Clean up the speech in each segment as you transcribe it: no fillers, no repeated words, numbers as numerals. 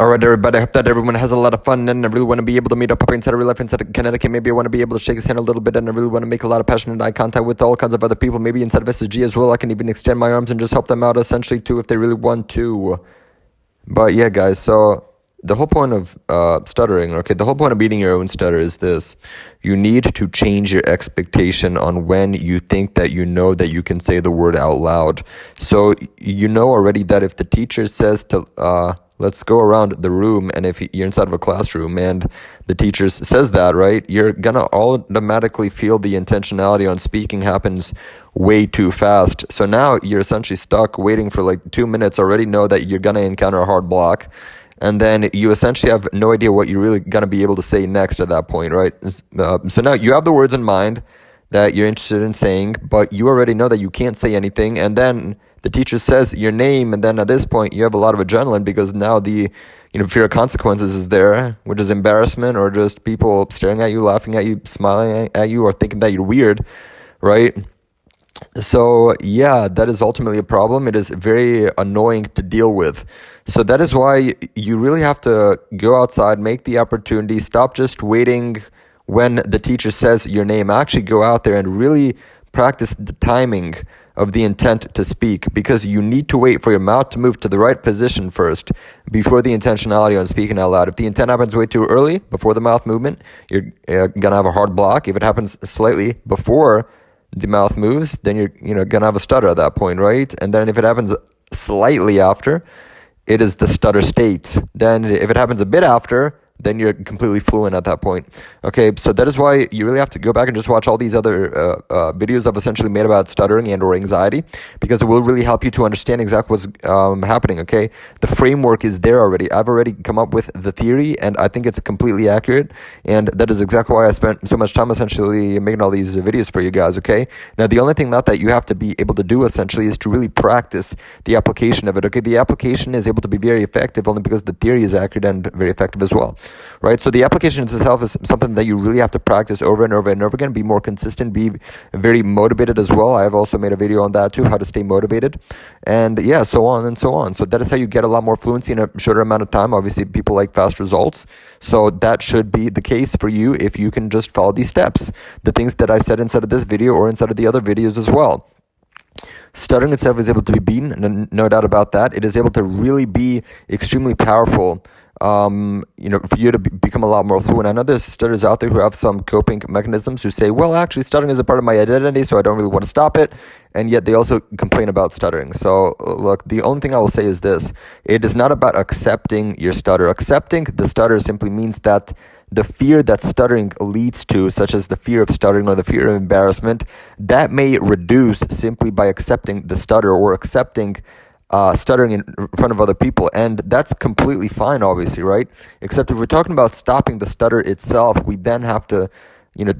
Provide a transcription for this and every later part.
Alright, everybody, I hope that everyone has a lot of fun, and I really want to be able to meet up inside of real life inside of Connecticut. Maybe I want to be able to shake his hand a little bit, and I really want to make a lot of passionate eye contact with all kinds of other people. Maybe inside of SSG as well, I can even extend my arms and just help them out essentially too if they really want to. But yeah, guys, so the whole point of stuttering, okay, the whole point of beating your own stutter is this. You need to change your expectation on when you think that you know that you can say the word out loud. So you know already that if the teacher says to let's go around the room, and if you're inside of a classroom and the teacher says that, right, you're gonna automatically feel the intentionality on speaking happens way too fast. So now you're essentially stuck waiting for like 2 minutes, already know that you're gonna encounter a hard block, and then you essentially have no idea what you're really gonna be able to say next at that point, right? So now you have the words in mind that you're interested in saying, but you already know that you can't say anything, and then the teacher says your name, and then at this point you have a lot of adrenaline because now the fear of consequences is there, which is embarrassment or just people staring at you, laughing at you, smiling at you, or thinking that you're weird, right? So yeah, that is ultimately a problem. It is very annoying to deal with. So that is why you really have to go outside, make the opportunity, stop just waiting when the teacher says your name. Actually go out there and really practice the timing of the intent to speak, because you need to wait for your mouth to move to the right position first before the intentionality on speaking out loud. If the intent happens way too early, before the mouth movement, you're gonna have a hard block. If it happens slightly before the mouth moves, then you're gonna have a stutter at that point, right? And then if it happens slightly after, it is the stutter state. Then if it happens a bit after, then you're completely fluent at that point. Okay, so that is why you really have to go back and just watch all these other videos I've essentially made about stuttering and or anxiety, because it will really help you to understand exactly what's happening, okay? The framework is there already. I've already come up with the theory, and I think it's completely accurate, and that is exactly why I spent so much time essentially making all these videos for you guys, okay? Now, the only thing that you have to be able to do essentially is to really practice the application of it, okay? The application is able to be very effective only because the theory is accurate and very effective as well. Right, so the application itself is something that you really have to practice over and over and over again, be more consistent, be very motivated as well. I have also made a video on that too, how to stay motivated, and yeah, so on and so on. So that is how you get a lot more fluency in a shorter amount of time. Obviously, people like fast results, so that should be the case for you if you can just follow these steps, the things that I said inside of this video or inside of the other videos as well. Stuttering itself is able to be beaten, no doubt about that. It is able to really be extremely powerful, for you to become a lot more fluent. I know there's stutters out there who have some coping mechanisms who say, well, actually stuttering is a part of my identity, so I don't really want to stop it, and yet they also complain about stuttering. So look, the only thing I will say is this: it is not about accepting your stutter. Accepting the stutter simply means that the fear that stuttering leads to, such as the fear of stuttering or the fear of embarrassment, that may reduce simply by accepting the stutter or accepting stuttering in front of other people, and that's completely fine, obviously, right? Except if we're talking about stopping the stutter itself, we then have to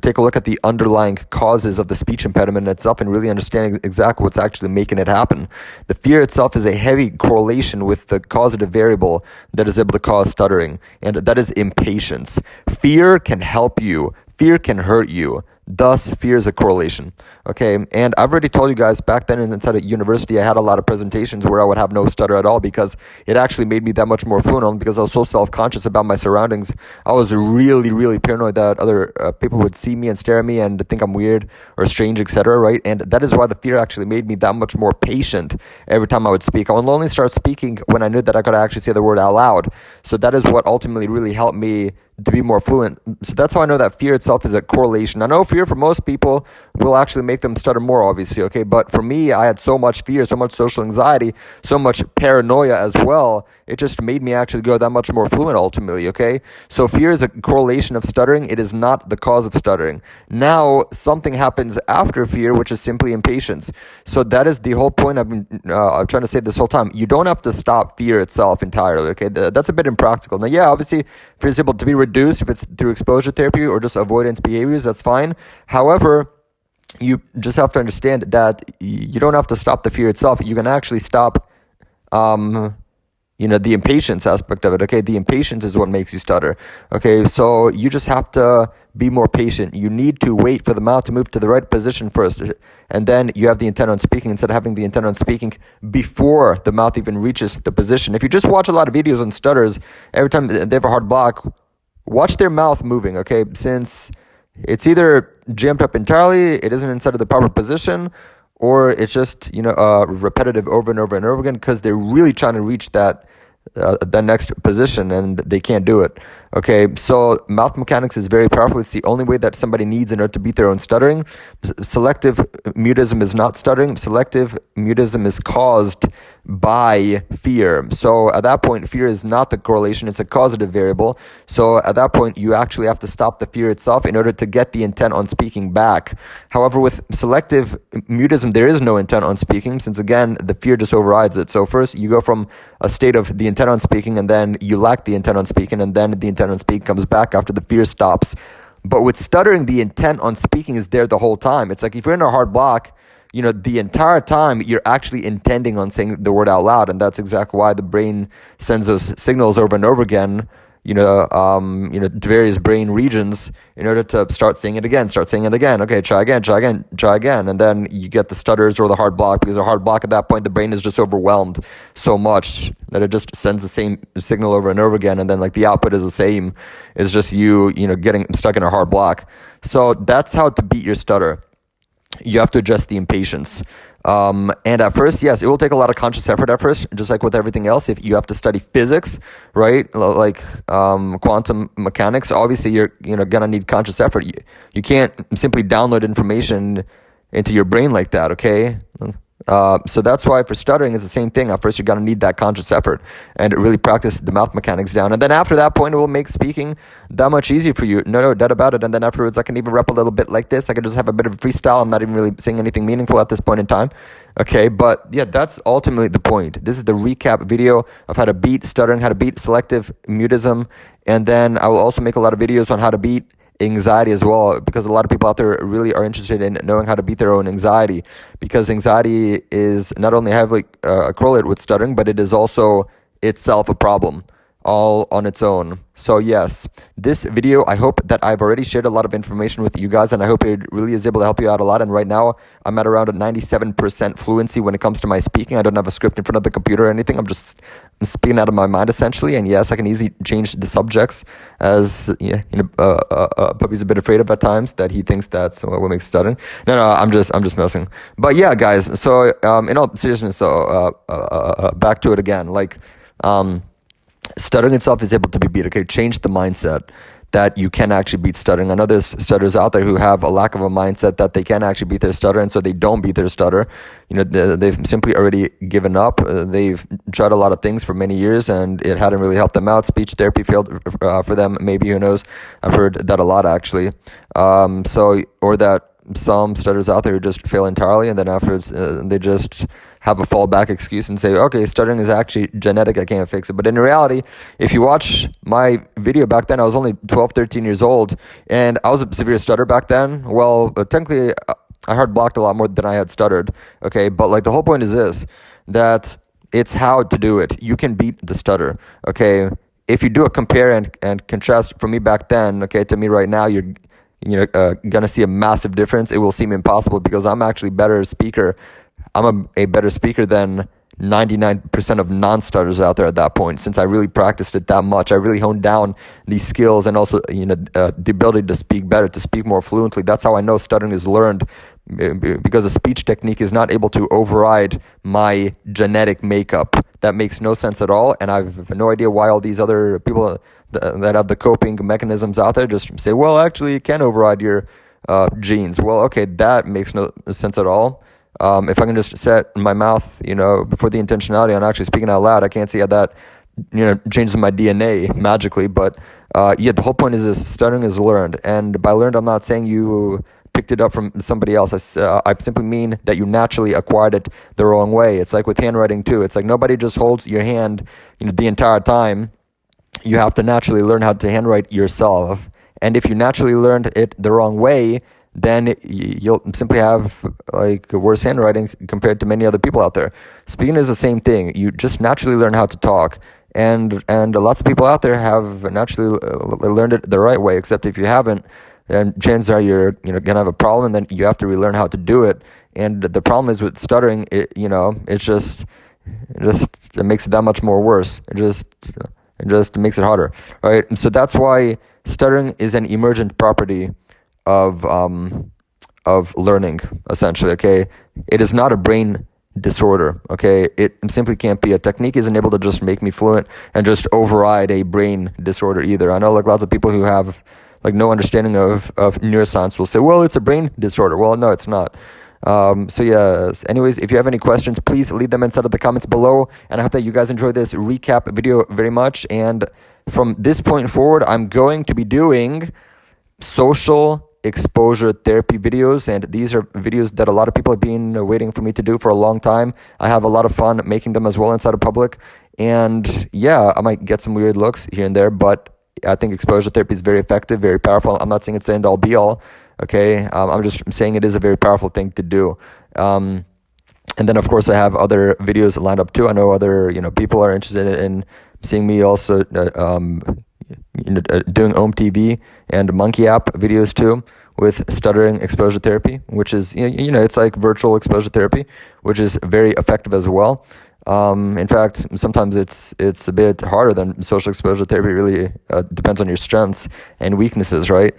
take a look at the underlying causes of the speech impediment itself and really understanding exactly what's actually making it happen. The fear itself is a heavy correlation with the causative variable that is able to cause stuttering, and that is impatience. Fear can help you, fear can hurt you. Thus, fear is a correlation, okay? And I've already told you guys back then inside of university, I had a lot of presentations where I would have no stutter at all because it actually made me that much more fluent, only because I was so self-conscious about my surroundings. I was really, really paranoid that other people would see me and stare at me and think I'm weird or strange, etc., right? And that is why the fear actually made me that much more patient every time I would speak. I would only start speaking when I knew that I could actually say the word out loud. So that is what ultimately really helped me to be more fluent. So that's how I know that fear itself is a correlation. I know fear for most people will actually make them stutter more, obviously, okay? But for me, I had so much fear, so much social anxiety, so much paranoia as well. It just made me actually go that much more fluent ultimately, okay? So fear is a correlation of stuttering. It is not the cause of stuttering. Now, something happens after fear, which is simply impatience. So that is the whole point I've been trying to say this whole time. You don't have to stop fear itself entirely, okay? That's a bit impractical. Now, yeah, obviously, fear is able to be reduced if it's through exposure therapy or just avoidance behaviors, that's fine. However, you just have to understand that you don't have to stop the fear itself. You can actually stop, the impatience aspect of it. Okay, the impatience is what makes you stutter. Okay, so you just have to be more patient. You need to wait for the mouth to move to the right position first, and then you have the intent on speaking instead of having the intent on speaking before the mouth even reaches the position. If you just watch a lot of videos on stutters, every time they have a hard block, watch their mouth moving. Okay, since it's either jammed up entirely, it isn't inside of the proper position, or it's just repetitive over and over and over again because they're really trying to reach that next position and they can't do it. Okay, so mouth mechanics is very powerful. It's the only way that somebody needs in order to beat their own stuttering. Selective mutism is not stuttering. Selective mutism is caused by fear. So at that point, fear is not the correlation, it's a causative variable. So at that point, you actually have to stop the fear itself in order to get the intent on speaking back. However, with selective mutism, there is no intent on speaking, since again, the fear just overrides it. So first, you go from a state of the intent on speaking, and then you lack the intent on speaking, and then the intent on speaking comes back after the fear stops. But with stuttering, the intent on speaking is there the whole time. It's like if you're in a hard block, the entire time you're actually intending on saying the word out loud, and that's exactly why the brain sends those signals over and over again, to various brain regions in order to start saying it again. Okay, try again, and then you get the stutters or the hard block, because a hard block at that point, the brain is just overwhelmed so much that it just sends the same signal over and over again, and then like the output is the same. It's just you getting stuck in a hard block. So that's how to beat your stutter. You have to adjust the impatience. And at first, yes, it will take a lot of conscious effort at first, just like with everything else. If you have to study physics, right, like quantum mechanics, obviously you're gonna need conscious effort. You can't simply download information into your brain like that, okay? So that's why for stuttering, it's the same thing. At first, you're gonna need that conscious effort and really practice the mouth mechanics down. And then after that point, it will make speaking that much easier for you. No doubt about it. And then afterwards, I can even rap a little bit like this. I can just have a bit of a freestyle. I'm not even really saying anything meaningful at this point in time. Okay, but yeah, that's ultimately the point. This is the recap video of how to beat stuttering, how to beat selective mutism, and then I will also make a lot of videos on how to beat anxiety as well, because a lot of people out there really are interested in knowing how to beat their own anxiety, because anxiety is not only heavily correlated with stuttering, but it is also itself a problem all on its own. So yes, this video, I hope that I've already shared a lot of information with you guys, and I hope it really is able to help you out a lot. And right now, I'm at around a 97% fluency when it comes to my speaking. I don't have a script in front of the computer or anything. I'm speaking out of my mind, essentially. And yes, I can easily change the subjects, as Puppy's a bit afraid of at times, that he thinks that's what makes stuttering. No, I'm just messing. But yeah, guys, so in all seriousness, so back to it again, like, stuttering itself is able to be beat. Okay, change the mindset that you can actually beat stuttering. I know there's stutters out there who have a lack of a mindset that they can actually beat their stutter, and so they don't beat their stutter. They've simply already given up. They've tried a lot of things for many years, and it hadn't really helped them out. Speech therapy failed for them. Maybe, who knows? I've heard that a lot, actually. Or that some stutters out there who just fail entirely, and then afterwards they just have a fallback excuse and say, okay, stuttering is actually genetic, I can't fix it. But in reality, if you watch my video back then, I was only 12, 13 years old, and I was a severe stutter back then. Well, technically, I hard blocked a lot more than I had stuttered, okay? But like the whole point is this, that it's how to do it. You can beat the stutter, okay? If you do a compare and contrast from me back then, okay, to me right now, you're gonna see a massive difference. It will seem impossible because I'm actually better speaker. I'm a better speaker than 99% of non-stutters out there at that point, since I really practiced it that much. I really honed down these skills, and also the ability to speak better, to speak more fluently. That's how I know stuttering is learned, because a speech technique is not able to override my genetic makeup. That makes no sense at all, and I've no idea why all these other people that have the coping mechanisms out there just say, well, actually, it can override your genes. Well, okay, that makes no sense at all. If I can just set my mouth, before the intentionality on actually speaking out loud, I can't see how that, changes my DNA magically. But the whole point is this: stuttering is learned, and by learned, I'm not saying you picked it up from somebody else. I simply mean that you naturally acquired it the wrong way. It's like with handwriting too. It's like nobody just holds your hand, the entire time. You have to naturally learn how to handwrite yourself. And if you naturally learned it the wrong way, then you'll simply have like worse handwriting compared to many other people out there. Speaking is the same thing. You just naturally learn how to talk, and lots of people out there have naturally learned it the right way. Except if you haven't, then chances are you're gonna have a problem, and then you have to relearn how to do it. And the problem is with stuttering, it makes it that much more worse. It just makes it harder, right? And so that's why stuttering is an emergent property of learning, essentially. Okay, it is not a brain disorder. Okay, it simply can't be. A technique isn't able to just make me fluent and just override a brain disorder either. I know like lots of people who have like no understanding of neuroscience will say, well, it's a brain disorder. Well, no, it's not. So yeah, anyways, if you have any questions, please leave them inside of the comments below, and I hope that you guys enjoyed this recap video very much. And from this point forward, I'm going to be doing social exposure therapy videos, and these are videos that a lot of people have been waiting for me to do for a long time. I have a lot of fun making them as well inside of public, and yeah, I might get some weird looks here and there, but I think exposure therapy is very effective, very powerful. I'm not saying it's the end all be all. Okay, I'm just saying it is a very powerful thing to do. And then of course I have other videos lined up too. I know other people are interested in seeing me also doing Om TV and Monkey app videos too with stuttering exposure therapy, which is it's like virtual exposure therapy, which is very effective as well. In fact, sometimes it's a bit harder than social exposure therapy. It really depends on your strengths and weaknesses, right?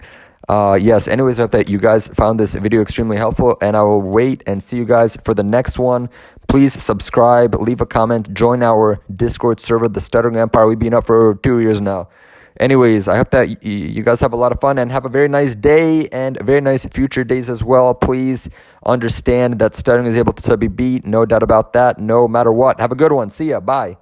Yes, anyways, I hope that you guys found this video extremely helpful, and I will wait and see you guys for the next one. Please subscribe, leave a comment, join our Discord server, the Stuttering Empire. We've been up for over 2 years now. Anyways, I hope that you guys have a lot of fun and have a very nice day and very nice future days as well. Please understand that stuttering is able to be beat. No doubt about that, no matter what. Have a good one. See ya. Bye.